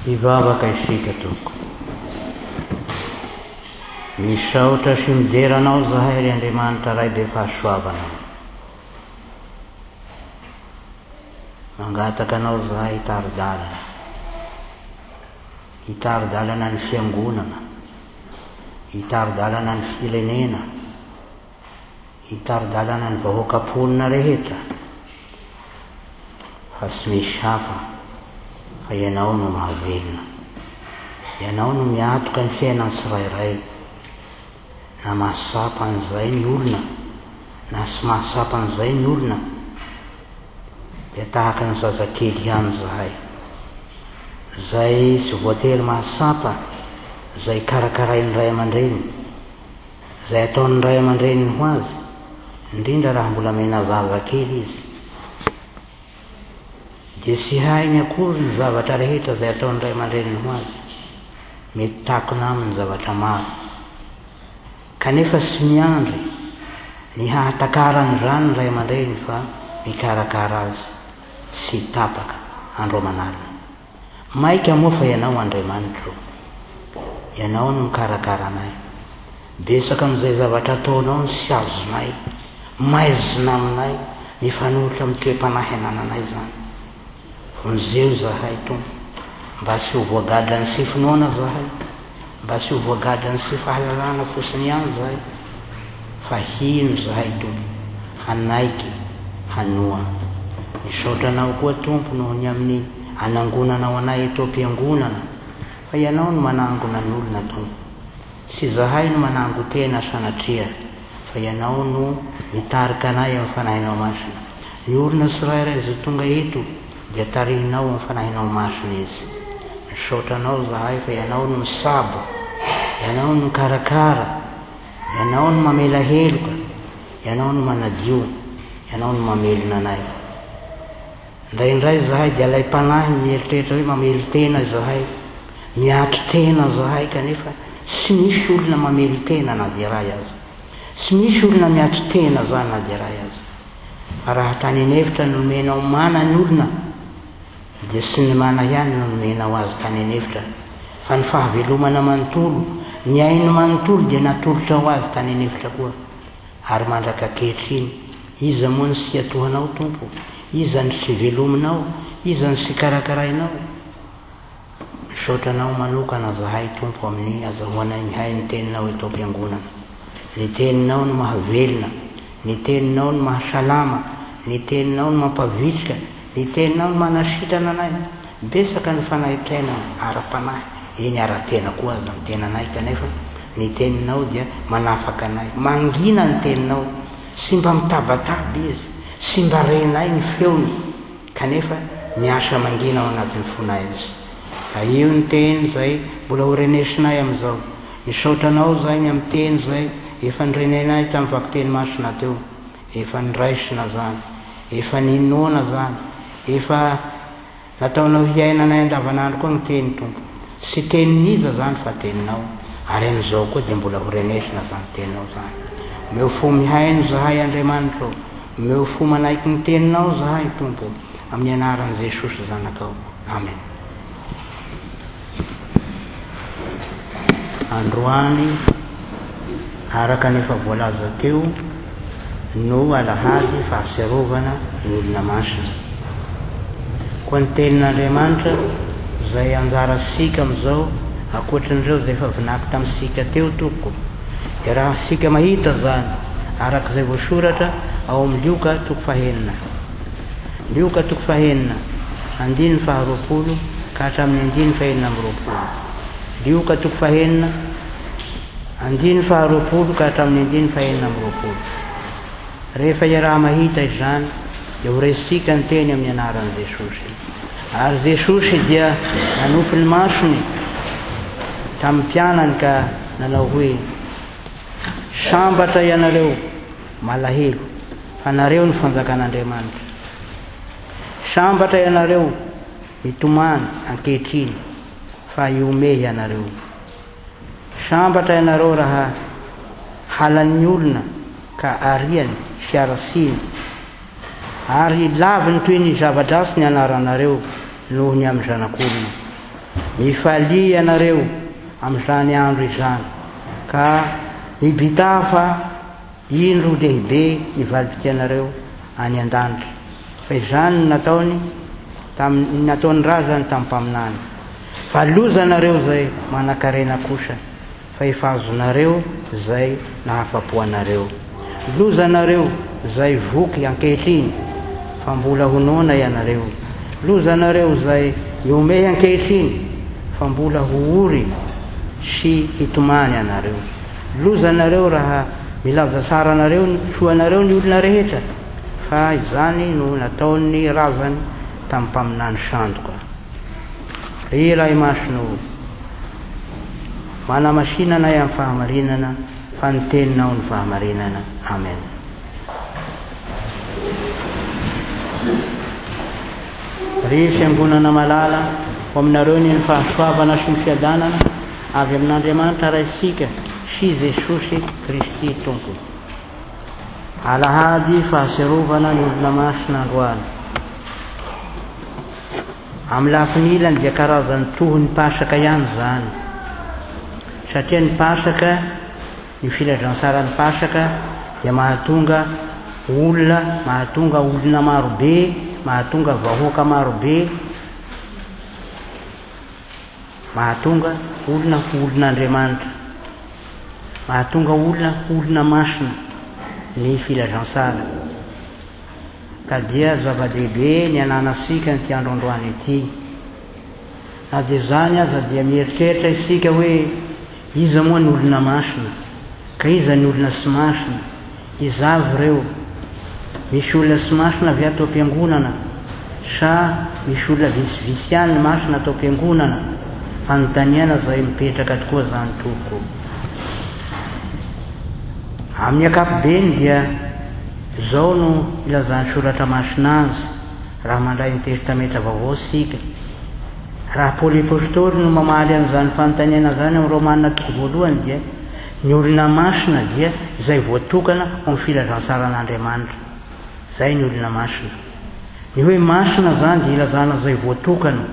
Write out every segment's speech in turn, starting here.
hivavaka isika tompoko. Misaotra sy mideranao zahay ry Andriamanitra ray be fahasoavanao. Mangataka anao zahay hitaridalana ny fiangonana, hitaridalana ny firenena, hitaridalana ny vahoaka-ponina rehetra, fa tsy misy hafa fa ianao no mahavelona. Ianao no miatoka ny fiainany tsirairay, na mahasapa an'izay ny olona na sy mahasapa an'izay ny olona, dia tahaka ny zazakely ihany zahay, zay tsy voatery mahasapa, zay karakarain'ny ray aman-dreny, zay ataon'ny ray aman-dreny ho azy, indrindra raha mbola mena vavakely izy, dia tsy hainy akory ny zavatra rehetra zay ataon'ny ray aman-dreny ho azy, mety takona aminy zavatra maro, kanefa tsy miandry ny hahatakarany zany ny ray aman-dreny fa mikarakara azy sy tapaka andro aman'alina. Maika moa fa ianao Andriamanitra, ianao no mikarakara anay, besaka amin'izay zavatra ataonao ny sy azonay, maizina aminay, mifanohitra amin'ny toe-panahy anananay zany. Vonjeo zahay tompo, mba tsy ho voagadra ny sy finoana zahay, mba tsy ho voagadra ny sy fahalalana fotsiny ihany zahay, fa hino zahay tompo, hanaiky, hanoa. Misaotranao koa tompo noho ny amin'ny anangonanao anay eto am-piangonana, fa ianao no manangona ny olona tompo, sy zahay no manango tena sanatria, fa ianao no mitarika anay amin'ny fanahinao masina. Ny olona tsirairay izay tonga eto dia tarihinao amin'ny fanahinao masina izy. Misaotranao zahay fa ianao no misabo, ianao no mikarakara, ianao no mamela heloka, ianao no manadio, ianao no mamelona anay. Indraindray zahay dia ilay panahy mieritreritra hoe mamely tena zahay, miatro tena zahay, kanefa tsy misy olona mamely tena na dia ray azy, tsy misy olona miatro tena zany na dia ray azy. Fa raha tany anefitra no nomenao mana ny olona, dia sy ny mana ihany no nomenao azy tany anefitra, fa ny fahavelomana manontolo, ny ainy manontolo dia natolotra ho azy tany anefitra koa. Ary mandraka kehitriny, iza moa ny sy atohanao tompo, iza ny sy velominao, iza ny sy karakarainao. Misaotranao manokana zahay tompo amin'ny azahoanay mihay ny teninao eto am-piangonana. Ny teninao no mahavelona, ny teninao no mahasalama, ny teninao no mampavitrika, ny teninao no manasitrana anay. Besaka ny fanahitraina ara-panahy, eny ara-tena koa azy amin'ny tenanay, kanefa ny teninao dia manafaka anay, mangina ny teninao, sy mba mitabataba izy, sy mba renay ny feony, kanefa miasa mangina ao anatin'ny fonay izy. Da io ny teny zay mbola ho renesinay amin'izao. Misaotranao zay ny amin'ny teny zay efa nyrenenay tamin'ny vakiteny masina teo, efa niraisina zany, efa ninoana zany, efa nataonao hiainanay andavanandro koa ny teny tompo. Sy teniniza zany fa teninao, ary amin'izao koa dia mbola ho renesina zany teninao zany. Meo fo mihaino zahay Andriamanitra, meo fo manaiky ny teninao zahay tompo, amin'ny anaran'i Jesosy zanakao. Amen. Androany araka nefa voalaza teo no alahady fahaserovana ny olona masina. Koa ny tenin'Andriamanitra zay anjara sika amin'izao, ankoatran'ireo zay efa vinaky tamin'sika teo tompoko, dia raha sika mahita zany arak'izay voasoratra ao amin'ny Lioka toko fahaenina, Lioka toko fahaenina, 2:20 ka hatramin'ny 2:20. Lioka toko fahaenina, 2:20 ka hatramin'ny 2:20. Rehefa iaraha mahita izany dia ho resika ny teny amin'ny anaran'i Jesosy. Ary Jesosy dia nanompo ny masony tamin'ny mpianany ka nanao hoe: sambatra ianareo malahelo, fa nareo ny fanjakan'Andriamanitra. Sambatra ianareo mitomany ankehitriny, fa iomehy ianareo. Sambatra ianareo raha halan'ny olona ka ariany sy arasiny, ary laviny toy ny zava-dratsy ny anaranareo noho ny amin'ny zanak'olona. mifalia ianareo amin'izany andro izany, ka mibita fa indro lehibe ny valim-potoanareo any an-danitra. Fa izany nataony razany tamin'ny mpaminany. Fa lozanareo zay manan-karena kosa, fa ifazonareo zay nahafapoanareo. Lozanareo zay voky ankehitriny, fa mbola honona ianareo. Lozanareo zay iomeh ankehitriny, fa mbola ho ory sy hitomany ianareo. Lozanareo raha milaza tsara anareo soanareo ny olona rehetra, fa izany no nataony razany tamin'ny mpaminany sandoka. Ry Ray Masonao, manamasinana amin'ny fahamarinana, fa ny teninao ny fahamarinana. Amen. Ry fiangonana malala ho aminareo ny fahasoavana sy ny fiadanana avy amin'Andriamanitra raisika sy Jesosy Kristy Tompo. Alahady fahaserovana ny olona masina androany. Amin'ny lafiny ilany dia karazany toho ny Pasaka ihany zany, satria ny Pasaka, ny filazantsarany Pasaka dia mahatonga olona marobe, mahatonga vahoaka marobe, mahatonga olon'Andriamanitra, mahatonga olona masina ny filazantsara. Ka dia zava-dehibe ny ananasika ny androandroany ity. Na dia zany aza dia mieritreritra isika hoe iza moa ny olona masina, ka iza ny olona sy masina. Izavy reo, misy olona sy masina avy atao am-piangonana, sa misy olona visivisy ihany masina atao am-piangonana. Fanontaniana zay mipetraka tokoa zany tompoko. Amin'ny ankapobeny dia zao no ilazany soratra masina azy raha mandray ny testamenta vaovao sika. Raha Paoly apôstôly no mamaly an'izany fanontaniana zany amin'ny Romanina toko voalohany dia ny olona masina dia izay voatokana amin'ny filazansaran'Andriamanitra. Zay ny olona masina. Ny hoe masina zany dia ilazana zay voatokana,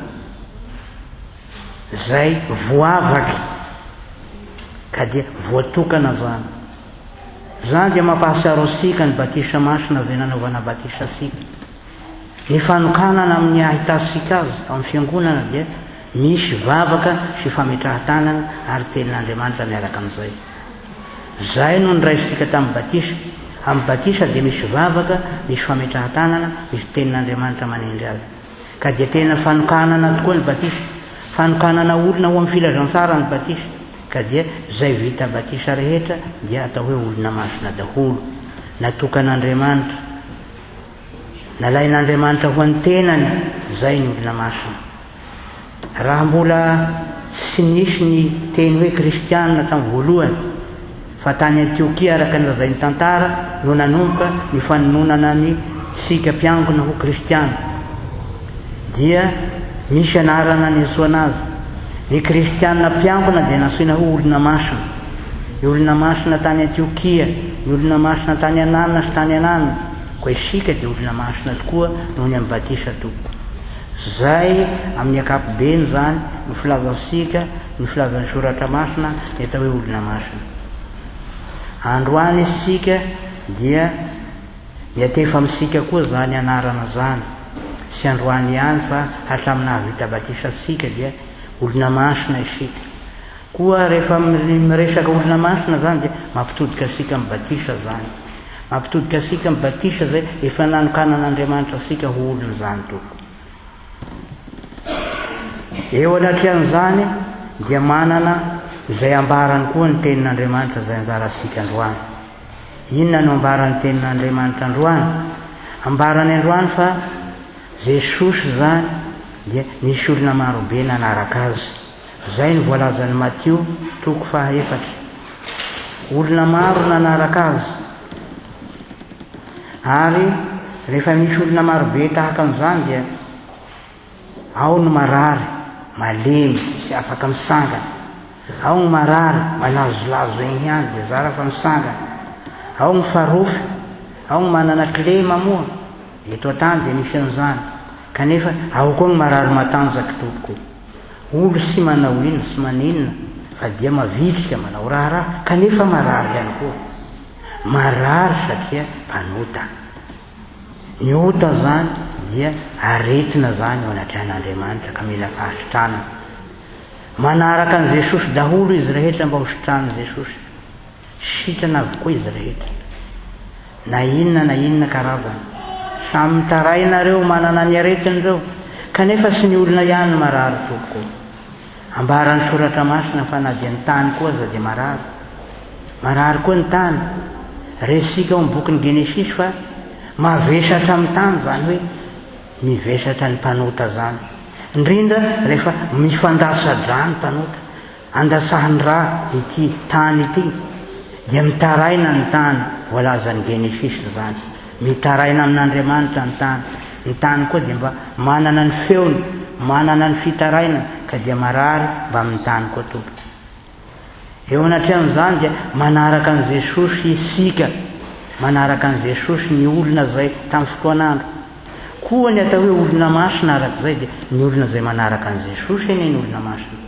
zay voavaka, ka dia voatokana zany. Zany dia mampahasiaro asika ny batisa masina zay nanaovana batisa asika. Ny fanokanana amin'ny ahitasika azy amin'ny fiangonana dia misy vavaka sy fametrahan-tanana ary tenin'Andriamanitra miaraka amin'izay. Zay no niraisika tamin'ny batisa. Amin'ny batisa dia misy vavaka, misy fametrahan-tanana, misy tenin'Andriamanitra manendry azy. Ka dia tena fanokanana tokoa ny batisa, fanokanana olona ho amin'ny filazantsara ny batisa. Ka dia zay vita batisa rehetra dia atao hoe olona masina daholo, natokan'Andriamanitra, nalain'Andriamanitra ho an'ny tenany. Zay ny olona masina. Raha mbola tsy nisy ny teny hoe kristianina tamin'ny voalohany, fa tany Antiokia araka ny lazain'ny tantara no nanomboka ny fanononana ny sika mpiangona ho kristiana, dia misy anarana ny antsoina azy. Ny kristianina mpiangona dia nantsoina ho olona masina. Ny olona masina tany Antiokia, ny olona masina tany Ananina sy tany Ananina, koa isika dia olona masina tokoa noho ny amin'ny batisa tompoko. Zay amin'ny ankapobeny zany ny filazantsika, ny filazan'ny soratra masina ny atao hoe olona masina. Androany isika dia miatefa amintsika koa zany anarana zany, sy androany ihany fa hatramin'ny nahavita batisa asika dia olona masina isika. Koa rehefa miresaka olona masina zany dia mampitodika asika amin'ny batisa zany, mampitodika asika amin'ny batisa zay efa nanokanan'Andriamanitra asika ho olona zany tompoko. Eo anatrehan'izany dia manana izay ambarany koa ny tenin'Andriamanitra zay anjara asika androany. Inona no ambarany tenin'Andriamanitra androany? Ambarany androany fa Jesosy zany dia nisy olona marobe nanaraka azy. Zay ny voalazan'ny Matio toko 4. Olona maro nanaraka azy. Ary rehefa misy olona marobe tahaka an'izany dia ao no marary, malemy, sy afaka misangana. Ao ny marary, malazolazo egny ihany dia zara fa misangana. Ao ny farofy, ao ny manana clé mamoa, eto an-tany dia misy an'izany. Kanefa ao koa ny marary matanjaka tompoko. olo sy manao inona sy maninona fa dia mavitrika manao raharaha kanefa marary ihany koa. Marary satria mpanota. Ny ota zany dia aretina zany ao anaty an'Andriamanitra ka mila fahasitrana. Manaraka an' Jesosy daholo izy rehetra mba hositranan' Jesosy. Sitrana avokoa izy rehetra. Na inona karazana. Samy mitarainareo manana ny aretin'ireo. Kanefa sy ny olona ihany marary tokoa. Ambaran'ny soratra masina fa na dia ny tany koa aza dia marary. Marary koa ny tany. Resika ao amin'ny bokin'ny Genesisy fa mavesatra amin'ny tany zany hoe mivesatra ny mpanota zany. Indrindra rehefa mifandasa-drà ny mpanota, andasahany raha ity tany ity, dia mitaraina ny tany, voalazan'ny Genesisy zany. Mitaraina amin'Andriamanitra ny tany. Ny tany koa dia mba manana ny feony, manana ny fitaraina, ka dia marary mba amin'ny tany koa tompo. Eo anatry an'izany dia manaraka an' Jesosy isika, manaraka an' Jesosy ny olona zay tamin'ny fotoan'andro. Koa ny atao hoe olona masina arak'izay dia ny olona zay manaraka an' Jesosy eny ny olona masina.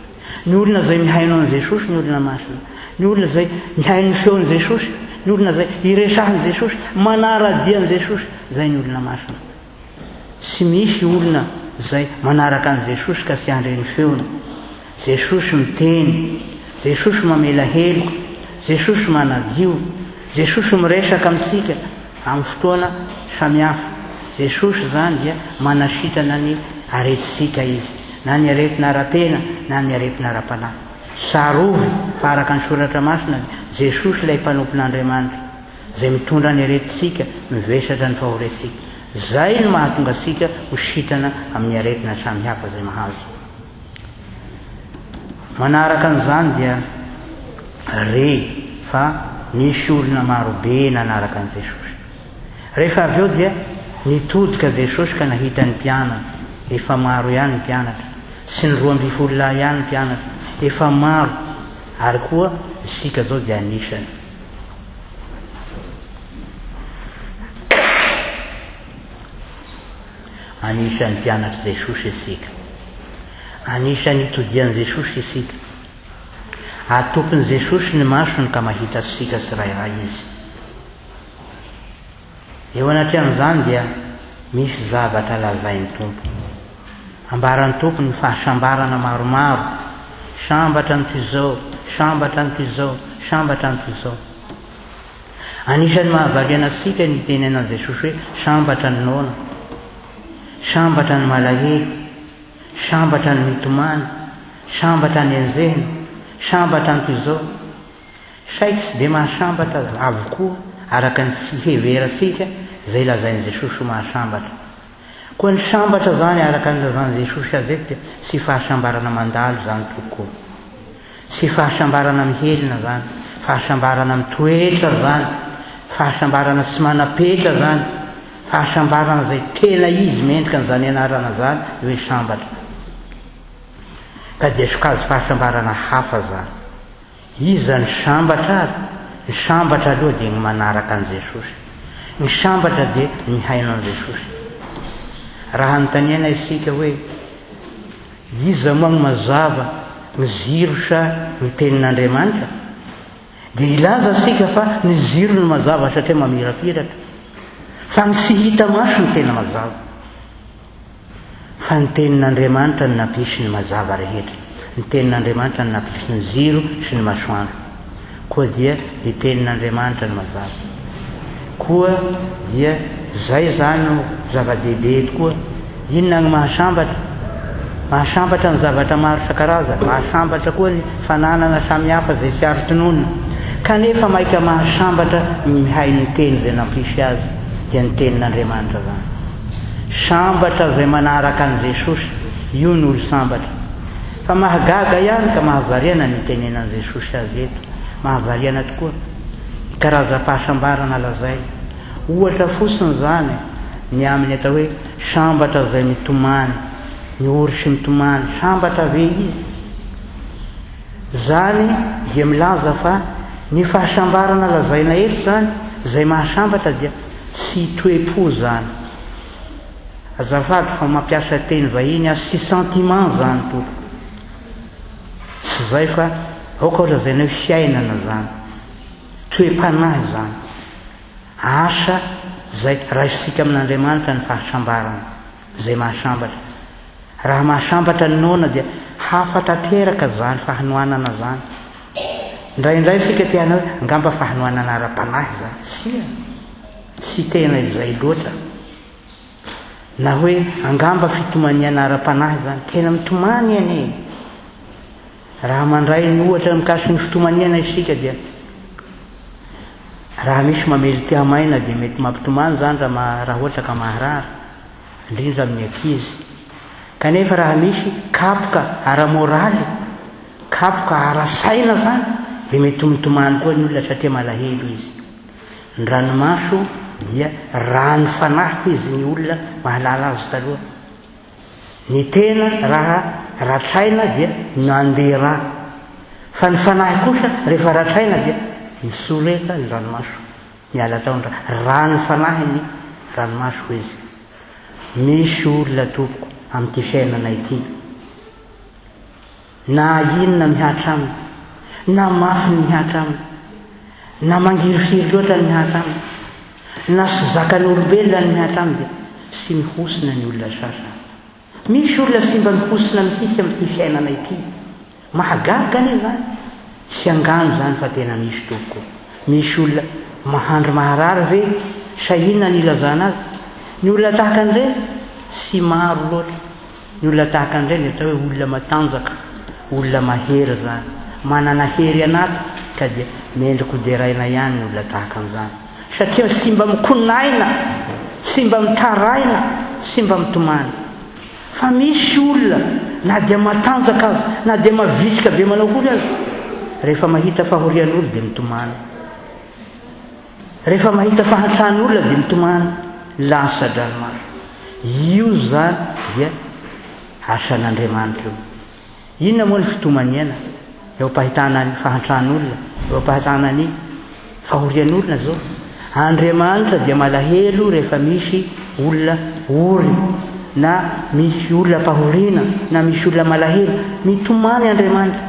Ny olona zay mihaino an' Jesosy ny olona masina. Ny olona zay mihaino ny feon'i Jesosy, ny olona zay iresahan' Jesosy, manaradia an' Jesosy, zay ny olona masina. Sy misy olona zay manaraka an' Jesosy ka sy andre ny feony. Jesosy miteny, Jesosy mamela heloka, Jesosy manadio, Jesosy miresaka amintsika amin'ny fotoana samihafa. Jesosy zany dia manasitrana ny aretintsika izy, na ny aretina ara-tena na ny aretina ara-panahy. Sarovy fa araka ny soratra masina, Jesosy ilay mpanompon'Andriamanitra zay mitondra ny aretintsika, mivesatra ny fahorentsika. Zay no mahatonga sika ho sitrana amin'ny aretina samihafa zay mahazo. Manaraka an'izany dia fa nisy olona marobe nanaraka an' Jesosy. Rehefa avy eo dia nitodika Jesosy ka nahita ny mpianatra. Efa maro ihany ny mpianatra, sy ny 12 ihany ny mpianatra. Efa maro, ary koa isika zao dia anisany. Anisan'ny mpianatra Jesosy isika. Anisan'ny itodian'i Jesosy isika. Atompony Jesosy ny masony ka mahita sika tsirairay izy. Eo anatry an'izany dia misy zavatra lazain'ny tompo. Ambaran'ny tompo ny fahasambarana maromaro. Sambatra ny toy izao, sambatra ny toy izao, sambatra ny toy izao. Anisan'ny mahavariana sika ny tenenan'i Jesosy hoe sambatra ny nona, sambatra ny malahelo, sambatra ny mitomany, sambatra ny enjehina, sambatra ny toy izao. Saika tsy dia mahasambatra avokoa araka ny fiheveransika zay lazain'i Jesosy ho mahasambatra. Koa ny sambatra zany araka ny lazan'i Jesosy azy eto dia sy fahasambarana mandalo zany tokoa. Sy fahasambarana mihelina zany, fahasambarana mitoetra zany, fahasambarana tsy manapetra zany, fahasambarana zay tena izy mendrika n'izany anarana zany hoe sambatra. Ka dia sokazy fahasambarana hafa zany. Iza ny sambatra ary? Ny sambatra aloha dia ny manaraka an' Jesosy. Ny sambatra dia mihaino an' Jesosy. Raha notaniana isika hoe iza moa ny mazava, ny ziro sa ny tenin'Andriamanitra, dia ilaza sika fa ny ziro ny mazava satria mamirapiratra. Fa ny tsy hita maso ny tena mazava. Fa ny tenin'Andriamanitra ny nampisy ny mazava rehetra. Ny tenin'Andriamanitra ny nampisy ny ziro sy ny masoandro. Koa dia ny tenin'Andriamanitra ny mazava. Koa dia zay zany no zava-dehibe tokoa. Inona ny mahasambatra? Mahasambatra ny zavatra maro isan-karazany, mahasambatra koa ny fananana samihafa zay tsy ary tononona. Kanefa maika mahasambatra mihay ny teny zay nampisy azy, dia ny tenin'Andriamanitra zany. Sambatra zay manaraka an' Jesosy, io ny olo sambatra. Fa mahagaga ihany ka mahavariana ny tenenan'i Jesosy azy eto. Mahavariana tokoa karaza-pahasambarana lazay. Ohatra fotsiny zany ny amin'ny atao hoe sambatra zay mitomany, ny ory sy mitomany, sambatra ve izy? Zany dia milaza fa ny fahasambarana lazaina eto zany, zay mahasambatra dia tsy toe-po zany. Azafady fa mampiasa teny vahiny sy sentiment zany tompoko. zay fa aoka ohatra zay nao fiainana zany toe-panahy zany asa zay raisika amin'Andriamanitra ny fahasambarana zay mahasambatra raha mahasambatra ny nona dia hafa tanteraka zany fahanoanana zany indraindray sika tiana hoe angamba fahanoanana ara-panahy zany sy tena izay loatra na hoe angamba fitomaniana ara-panahy zany tena mitomany ane raha mandray ny ohatra mikasiky ny fitomaniana isika dia raha misy mamely tia maina dia mety mampitomany zany raha ohatra ka maharary indrindra amin'ny ankizy kanefa raha misy kapoka ara-moraly kapoka ara-saina zany dia mety mitomany koa ny olona satria malahelo izy ny ranomaso dia rano fanahy izy ny olona mahalala azy taloha ny tena raha ratraina dia nandera fa ny fanahy kosa rehefa ratraina dia misoreka ny ranomaso miala taondra rano fanahy ny ranomaso izy misy olona tompoko amin'ity fiainana ity na inona mihatra aminy na mafy mihatra aminy na mangirifiry loatra ny mihatra aminy na sy zakan'olombelona ny mihatra aminy dia sy mihosina ny olona sasany misy olona sy mba mihosina mihitsy amin'ity fiainana ity mahagaga ane zany sy angano zany fa tena misy tompoko misy olona mahandro maharary ve sa inona ny ilazana azy ny olona tahaka an'ireny sy maro loatra ny olona tahaka an'ireny atao hoe olona matanjaka olona mahery zany manana hery anaty ka dia mendrika hoderaina ihany ny olona tahaka an'izany satria sy mba mikonaina sy mba mitaraina sy mba mitomany fa misy olona na dia matanjaka azy na dia mavisika be manao akory azy rehefa mahita fahorian'olona dia mitomany rehefa mahita fahatran'olona dia mitomany lasa dranomaso io zany dia asan'Andriamanitra io inona moa ny fitomaniana eo ampahitana ny fahatran'olona eo ampahitana ny fahorian'olona zao Andriamanitra dia malahelo rehefa misy olona ory na misy olona pahoriana na misy olona malahelo mitomany Andriamanitra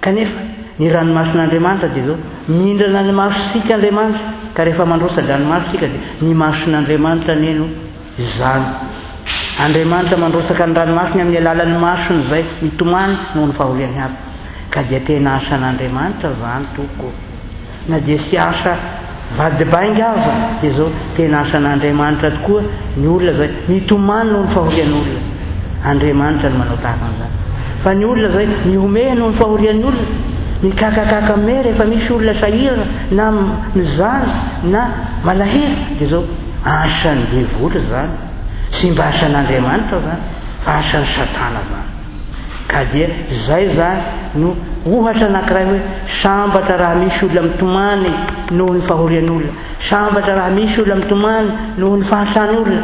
kanefa ny ranomason'Andriamanitra dia zao mindrana ny masosika Andriamanitra ka rehefa mandrosa dranomasosika dia ny mason'Andriamanitra neno zany Andriamanitra mandrosaka ny ranomasony amin'ny alalan'ny masony zay mitomany noho ny fahoriany hafa ka dia tena asan'Andriamanitra zany toko na dia sy asa vadibainga aza dia zao tena asan'Andriamanitra tokoa ny olona zay mitomany noho ny fahorian'olona Andriamanitra ny manao tahaka an'izany fa ny olona zay mihomehy noho ny fahorian'olona mikakakaka me rehefa misy olona sahirana na mizany na malahelo dia zao asan'ny devoly zany sy mba asan'Andriamanitra zany fa asan'ny satana zany ka dia zay zany no ohatra anankiray hoe sambatra raha misy olona mitomany noho ny fahorian'olona sambatra raha misy olona mitomany noho ny fahasan'olona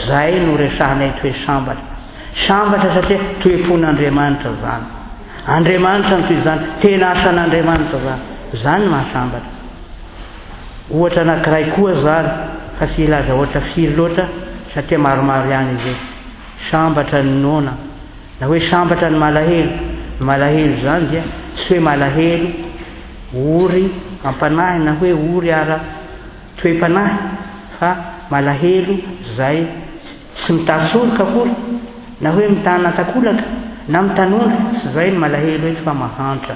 zay no resahanay toe sambatra satria toe-pon'Andriamanitra zany Andriamanitra ny toy zany tena asan'Andriamanitra zany mahasambatra ohatra anankiray koa zany fa sy ilaza ohatra firy loatra satria maromaro ihany izy sambatra ny nona na hoe sambatra ny malahelo zany dia sy hoe malahelo ory ampanahy na hoe ory ara toe-panahy fa malahelo zay sy mitasoroka akory na hoe mitanatakolaka na mitanondra sy zay ny malahelo hoe fa mahantra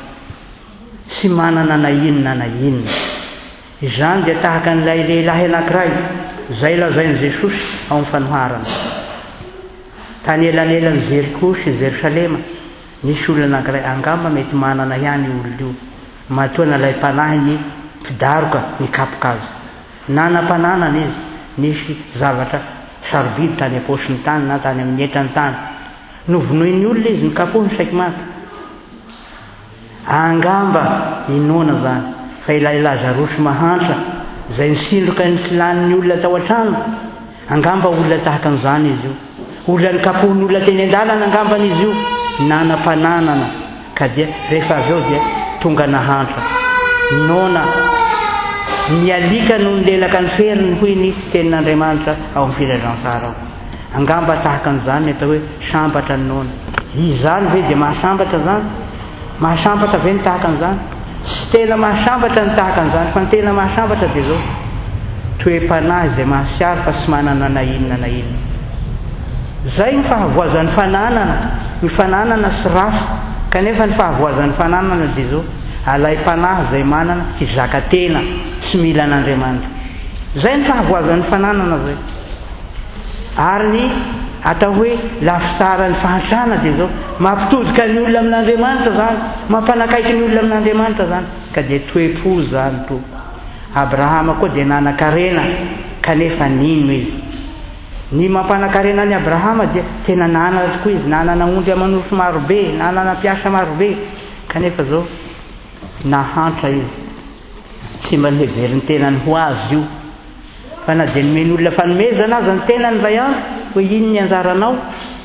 sy manana na inona izany dia tahaka n'ilay lehilahy anankiray zay lazain'i Jesosy ao amin'ny fanoharana tany elanelan'ny Jeriko sy Jerosalema nisy olona anankiray angamba mety manana ihany olona io matoa nalay panahy ny mpidaroka ny kapoka azy nanam-pananana izy nisy zavatra sarobidy tany am-paosiny tany na tany amin'ny entrany tany novonoin'ny olona izy nikapohiny saiky maty angamba inona zany fa ilay Lazarosy mahantra zay nisindroka ny filan'ny olona tao an-trano angamba olona tahaka an'izany izy io olona nikapohin'olona teny an-dalana angambany izy io nanam-pananana ka dia rehefa avy eo dia tonga nahantra nona mialika no nilelaka ny feriny hoy ny tenin'Andriamanitra ao amin'ny filazantsara ao angamba tahaka an'izany atao hoe sambatra ny nona izany ve dia mahasambatra zany mahasambatra ve ny tahaka an'izany? Tsy tena mahasambatra ny tahaka an'izany, fa ny tena mahasambatra dia zao toe-panahy izay mahasiaro fa tsy manana na inona na inona. Zay ny fahavoazan'ny fananana, ny fananana sy rasy, kanefa ny fahavoazan'ny fananana dia zao alay-panahy izay manana hizaka tena tsy mila an'Andriamanitra. Zay ny fahavoazan'ny fananana zay. Ary ny atao hoe lafitsaran'ny fahantrana dia zao mampitodika ny olona amin'Andriamanitra zany, mampanakaiky ny olona amin'Andriamanitra zany, ka dia toe-po zany to. Abrahama koa dia nanakarena kanefa nino izy. Ny mampanakarena ny Abrahama dia tena nanana tokoa izy, nanana ondry aman'ofo marobe, nanana mpiasa marobe, kanefa zao nahantra izy. Tsy mba niheveriny tenany ho azy io, fa na dia nomeny olona fanomezana azy ny tenany ray andro hoe ino ny anjaranao,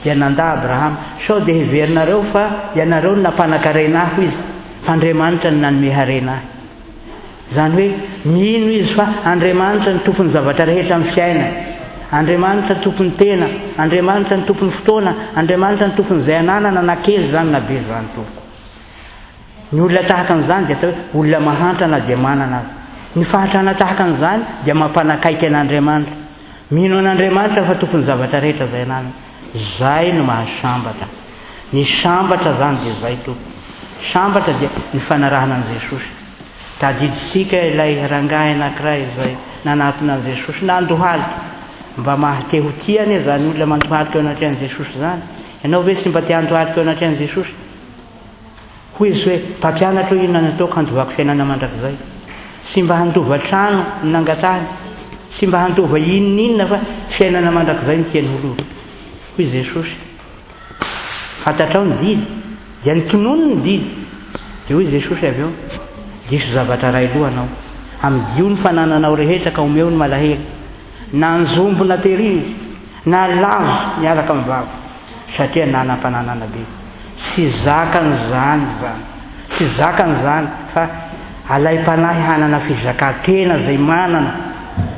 dia nanda Abrahama sao dia heverinareo fa ianareo no nampanankarena ahy izy, fa Andriamanitra no nanome harena ahy. Zany hoe mino izy fa Andriamanitra ny tompon'ny zavatra rehetra amin'ny fiaina, Andriamanitra ny tompon'ny tena, Andriamanitra ny tompon'ny fotoana, Andriamanitra ny tompon'ny izay ananana na kely zany na be zany tompoko. Ny olona tahaka an'izany dia atao hoe olona mahantra na dia manana azy. Ny fahantrana tahaka an'izany dia mampanakaiky an'Andriamanitra, mino an'Andriamanitra fa tompon'ny zavatra rehetra izay ananana. Zay no mahasambatra. Ny sambatra zany dia zay tompo. Sambatra dia ny fanarahana an'i Jesosy. Tadiditsika ilay rangahy anankiray izay nanatona an'i Jesosy nandohalika mba mahate ho tiany zany olona mandohalika eo anatrehan'i Jesosy zany. Ianao ve sy mba te handohalika eo anatrehan'i Jesosy? Hoy izy hoe mpampianatra hoe inona nataoko handovako fiainana mandrakizay? Sy mba handova trano ny nangatahany, sy mba handova inon'inona fa fiainana mandrakizay ny tiany holova. Hoy Jesosy, fantatrao ny didy, dia ny tonono ny didy. Dia hoy Jesosy avy eo, diso zavatra ray lohanao, amidio ny fanananao rehetra ka omeo ny malahelo, na nzombo na terizy, na lazo miaraka amin'ny vava, satria nanam-pananana be. Tsy zakan'izany zany, tsy zakan'izany fa alay-panahy hanana fizakantena zay manana,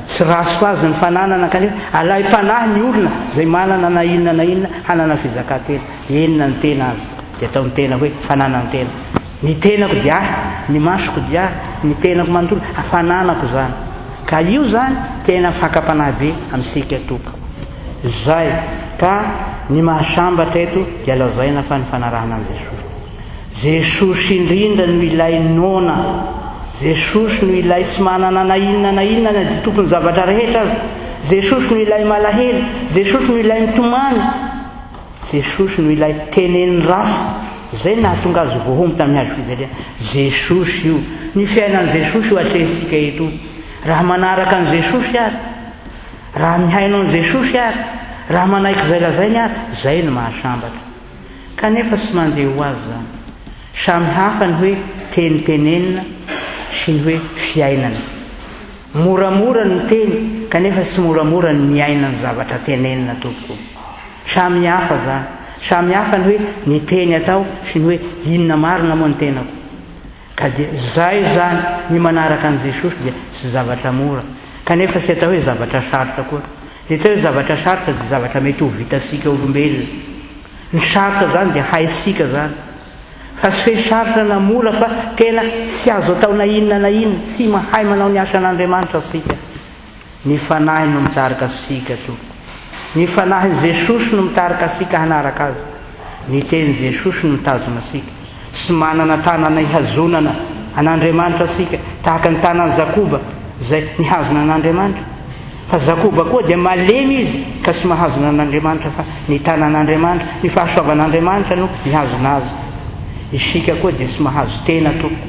sy raso azy ny fananana, kanefa alay-panahy ny olona zay manana na inona hanana fizakantena. Enina ny tena azy dia atao ny tena hoe fananany tena. Ny tenako dia ny masoko dia ny tenako manontolo fananako zany, ka io zany tena fakapanahy be amin'sika tompo. Zay ka ny mahasambatra eto dia lazaina fa ny fanarahana an'i Jesosy. Jesosy indrindra no ilay nona, Jesosy no ilay tsy manana na inona na dia tompony zavatra rehetra azy. Jesosy no ilay malahelo, Jesosy no ilay mitomany, Jesosy no ilay tenen'ny rasy. Zay nahatonga azy voahomy tamin'ny hazo fijaliana. Jesosy io, ny fiainan'i Jesosy io atrehisika eto. Raha manaraka an'i Jesosy ary, raha mihaino an'i Jesosy ary, raha manaiky zay lazainy ary, zay no mahasambatra. Kanefa tsy mandeha ho azy zany. Samy hafa ny hoe tenitenenina sy ny hoe fiainana. Moramora ny teny kanefa tsy moramora ny miaina ny zavatra tenenina tompoko. Samy hafa zany. Samy hafa ny hoe ny teny atao sy ny hoe inona marina moa ny tenako. Ka dia zay zany ny manaraka an'i Jesosy dia tsy zavatra mora, kanefa tsy atao hoe zavatra sarotra koa. Ny atao hoe zavatra sarotra dia zavatra mety ho vitasika olombelona. Ny sarotra zany dia haisika zany, fa tsy hoe sarotra na mora fa tena tsy azo atao na inona, tsy mahay manao ny asan'Andriamanitra sika. Ny fanahy no mitarika sika tompoko. Ny fanahy Jesosy no mitarika sika hanaraka azy. Ny teny Jesosy no mitazona sika. Tsy manana tanana ihazonana an'Andriamanitra sika tahaka ny tanan'i Jakoba zay nihazona an'Andriamanitra. Fa Jakoba koa dia malemy izy ka tsy mahazona an'Andriamanitra, fa ny tanan'Andriamanitra, ny fahasoavan'Andriamanitra no mihazona azy. Isika koa dia tsy mahazo tena tompoko.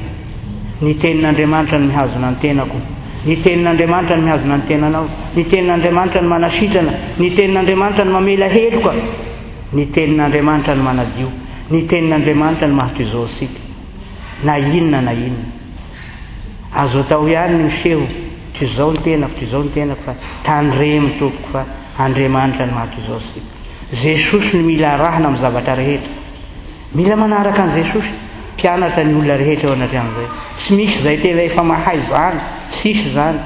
Ny tenin'Andriamanitra no mihazona ny tenako, ny tenin'Andriamanitra no mihazona ny tenanao, ny tenin'Andriamanitra no manasitrana, ny tenin'Andriamanitra no mamela heloka, ny tenin'Andriamanitra no manadio, ny tenin'Andriamanitra no mahatoizao sika. Na inona azo atao ihany ny miseho toizao ny tenako, fa tandremo tompoko fa Andriamanitra no mahatoizao sika. Jesosy no mila arahina amin'ny zavatra rehetra. Mila manaraka an'i Jesosy, mpianatra ny olona rehetra eo anatrehan'izay. Tsy misy zay tena efa mahay zany, sisy zany.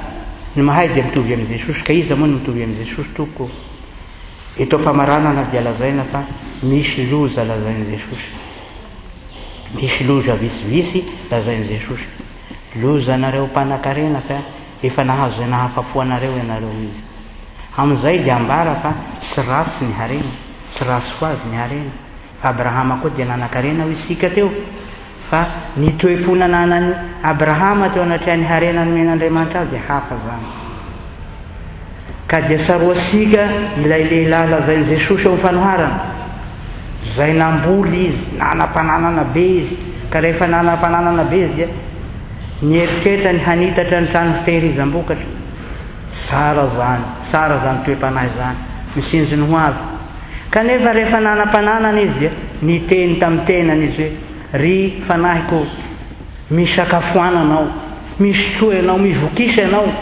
Ny mahay dia mitovy amin'i Jesosy, ka iza moa no mitovy amin'i Jesosy tompoko? Eto am-pamaranana dia lazaina fa misy loza lazain'i Jesosy. misy loza vitsivitsy lazain'i Jesosy. Loza anareo mpanan-karena fa efa nahazo izay nahafapo anareo ianareo izy. Amin'izay dia ambara fa tsy ratsy ny harena, tsy ratsy ho azy ny harena. Fa Abrahama koa dia nanan-karena ho isika teo. Fa ny toe-po nananan'ny Abrahama teo anatrehany harena nomen'Andriamanitra azy dia hafa zany. Ka dia saroasika ilay lehilahy lazain'i Jesosy eo fanoharana, izay namboly izy, nanam-pananana be izy. Ka rehefa nanam-pananana be izy dia nieritretra ny hanitatra ny trano fitehirizam-bokatra. Tsara zany toe-panahy zany, misinjony ho avy. Kanefa rehefa nanam-pananana izy dia niteny tamin'ny tenany izy hoe: ry fanahiko, misakafoana anao, misotroa ianao, mivokisa ianao,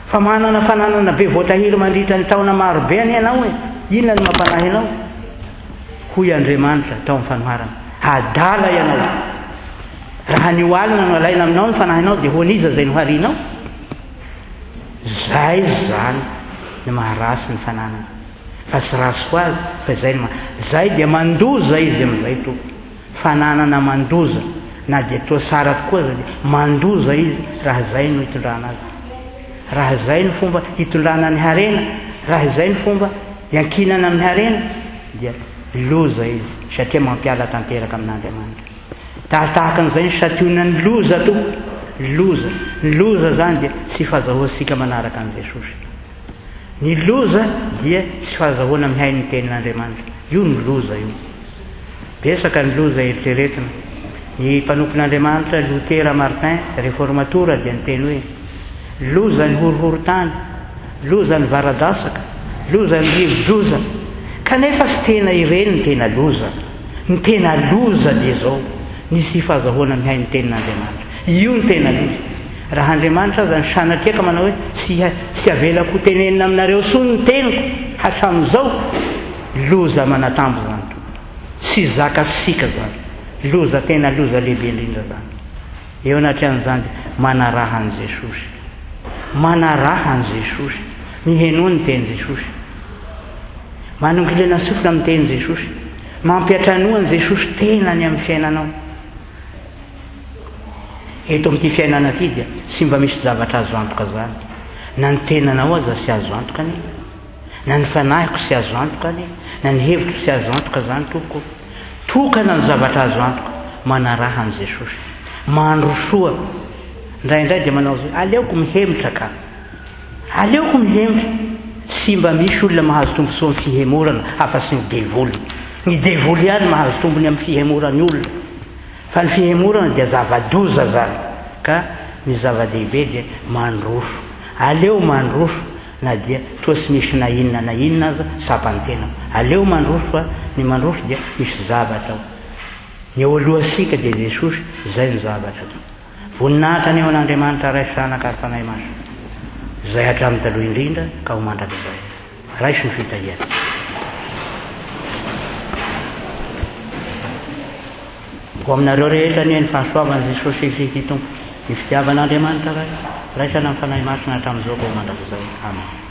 fa manana fananana be voatahiry mandritra ny taona marobe any ianao e. Inona ny mampanahy ianao? Hoy Andriamanitra tao amin'ny fanoharana: adala ianao. Raha nioalina no alaina aminao ny fanahinao dia honiza zay noharianao. Zay zany ny maharasy ny fananana. Fa tsy rasy ho azy fa zay dia mandoza izy amin'izay to. Fananana mandoza, na dia toa tsara tokoa zay dia mandoza izy raha zay no hitondrana azy. Raha zay ny fomba hitondrana ny harena, raha zay ny fomba hiankinana amin'ny harena, dia loza izy satria mampiala tanteraka amin'Andriamanitra. Tahaka an'izay ny sationan'ny loza to. Ny loza zany dia tsy fahazahoantsika manaraka an'i Jesosy. Ny loza dia tsy fahazahoana mihay ny tenin'Andriamanitra. Io ny loza io. Besaka ny loza eritreretina. Ny mpanompon'Andriamanitra Lutera Martin réformatora dia niteny hoe: loza ny horohoro-tany, loza ny varadasaka, loza ny rivo-doza. Kanefa tsy tena ireny ny tena loza. Ny tena loza dia zao: ny tsy fahazahoana mihay ny tenin'Andriamanitra. Io ny tena loza. Raha Andriamanitra zany sanatriaka manao hoe tsy avelako ho tenenina aminareo sony ny teniko hatramin'izao, loza manatambo zany to. Tsy zaka fisika zany. Loza tena loza lehibe indrindra zany. Eo anatran'izany manaraha an'i Jesosy. Manaraha an'i Jesosy. Miheno ny teny Jesosy. Manongilena sofina amin'ny teny Jesosy. Mampiatranoa an'i Jesosy tenany amin'ny fiainanao. Eto amin'ity fiainana ity dia tsy mba misy zavatra azo antoka zany. Na ny tenanao aza tsy azo antoka anie, na ny fanahiko tsy azo antoka anie, na ny hevitro tsy azo antoka zany tompoko. Tokana ny zavatra azo antoka manaraha an'i Jesosy. Mandrosoa. Indraindray dia manao hoe: aleoko mihemitra ka. Aleoko mihemitra. Tsy mba misy olona mahazo tombontsoa amin'ny fihemorana afa-tsy ny devoly. Ny devoly ihany mahazo tombony amin'ny fihemorany olona. Fa ny fihemorana dia zava-doza zany. Ka ny zava-dehibe dia mandroso. Aleo mandroso, na dia toa tsy misy na inona aza sapantena. Aleo mandroso fa ny mandroso dia misy zavatra ao. Ny eo alohasika dia Jesosy, zay ny zavatra to. Voninahitra ny eo an'Andriamanitra ray sanaka ary fanahy maso. Zay hatramin'ny taloha indrindra ka ho mandrakizay. Raisy ny fitahiana. Ho aminareo rehetra ny ny fahasoavan'i Jesosy Kristy Tompo, ny fitiavan'Andriamanitra ray sanaka fanahy masina hatramin'izao ka ho mandrakizay. Amen.